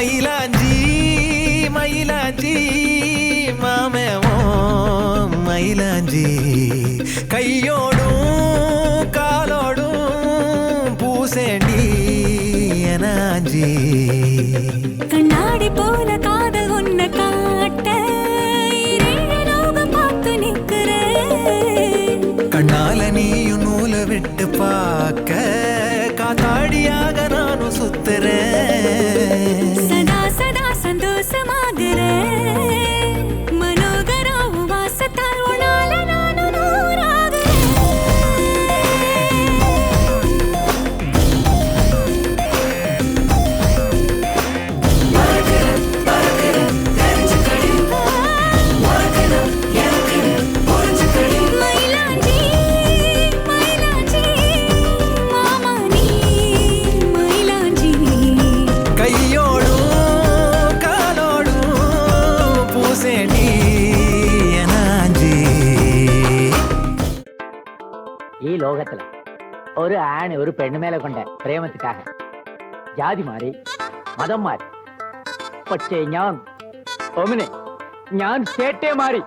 மயிலாஞ்சி மயிலாஞ்சி மாமேவோ மயிலாஞ்சி கையோடும் காலோடும் பூசேண்டி எனாஞ்சி கண்ணாடி போல காதல் உன்னை காட்ட லோகம் பார்த்து நிற்கிறேன் கண்ணால நீயும் நூலை விட்டு பார்க்க காத்தாடியாக நானும் சுத்துறேன் சதா சதா சந்தோஷமாகிறேன் மனோகரா வாசத்தால் உன்னால நானும் மயிலாஞ்சி மயிலாஞ்சி மாமா நீ மயிலாஞ்சி கையோடும் காலோடும் பூசேண்டி எனாஞ்சி ഈ ലോകത്തില് ഒരു ആണ് ഒരു പെണ്ണുമേലെ കൊണ്ട് പ്രേമത്തിക്കാക ജാതി മാറി മതം മാറി പക്ഷേ ഞാൻ ചേട്ടേ മാറി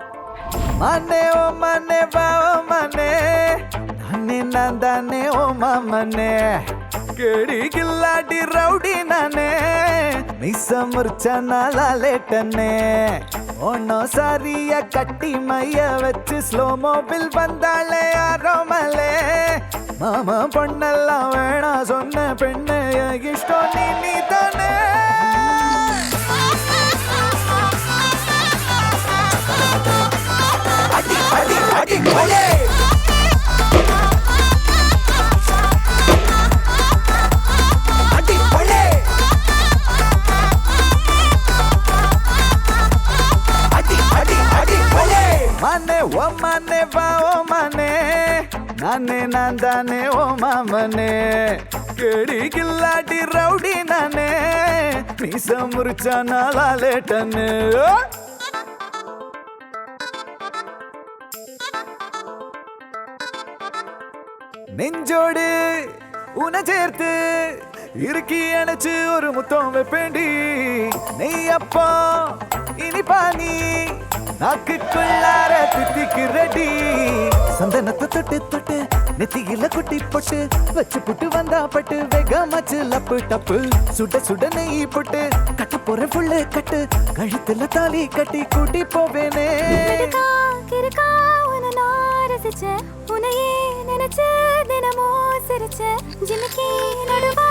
മനെ ഓ മനെ ബാവ മനെ നന്നെ നന്ദനെ ഓ മമനെ കേടി കില്ലാടി റൗഡി നനെ മിസ്സ മുർച്ച നാലേട്ടനെ ഓണോ സാരിയ കട്ടി മയ്യ വെച്ച് സ്ലോ മോബിൽ വந்தாளே ആരോമലേ മാമ പൊണ്ണെല്ലാം വേണ சொன்ன പെണ്ണ് ഇഷ്ടം നീ തന്നെ அடி அடி அடி கோலே அடி கோலே அடி அடி அடி கோலே மனே ஓ மனே வா ஓ மனே நானே நந்தானே ஓ மாமனே கேடி கில்லாடி ரவுடி நானே மீச முறிச்சா நாளாலேட்டனே நெஞ்சோடு உன சேர்த்து இறுக்கி அணைச்சு ஒரு முத்தம் வைப்பேண்டி நெய் அப்பா இனிப்பா நீ நாக்குக்குள்ளார தித்திக்கு ரெடி சந்தனத்தை தொட்டு தொட்டு நெத்தியில குட்டி போட்டு வச்சு புட்டு வந்தா பட்டு வேகமாச்சு லப்பு டப்பு சுட சுட நெய் போட்டு கட்டு போற புள்ளு கட்டு கழுத்துல தாலி கட்டி கூட்டி போவேனே கிருக்கா உன்னை நான் ரசிச்சேன் உன்னையே நினைச்சு தினமோ சிரிச்சேன் ஜிமிக்கி நடுவா